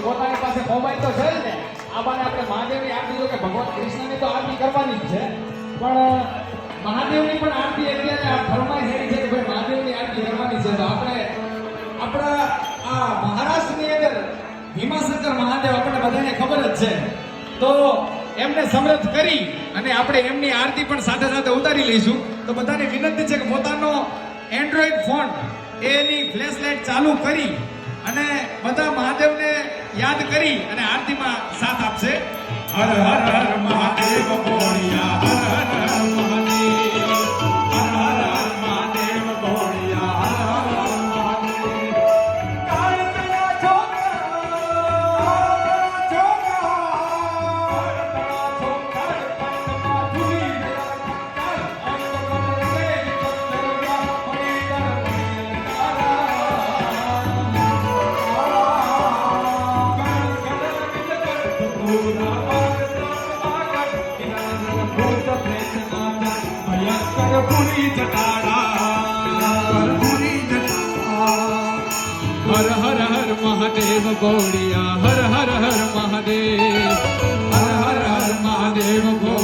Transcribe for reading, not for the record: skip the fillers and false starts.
પોતાની પાસે મોબાઈલ તો છે જ ને આ બાને આપણે મહાદેવની આરતી જો કે ભગવાન કૃષ્ણની તો આરતી કરવાની જ છે પણ મહાદેવની પણ આરતી અત્યારે આ ફરમાઈ થઈ છે કે ભાઈ મહાદેવની આરતી કરવાની છે તો આપણે આપણા આ મહારાષ્ટ્રની અંદર ભીમાશંકર મહાદેવ આપણને બધાને ખબર જ છે તો એમને સમૃદ્ધ કરી અને આપણે એમની આરતી પણ સાથે સાથે ઉતારી લઈશું તો બધાને વિનંતી છે કે પોતાનો એન્ડ્રોઈડ ફોન એની ફ્લેશ લાઇટ ચાલુ કરી અને બધા મહાદેવને યાદ કરી અને આરતીમાં સાથ આપશે હર હર હર મહાદેવ બોલિયા હર હર હર મહાદેવ હર હર હર મહાદેવ બોલિયા હર હર હર મહાદેવ કાળતરા છોકરા હર હર હર મહાદેવ બોલિયા હર હર હર મહાદેવ હર હર હર મહાદેવ બોલિયા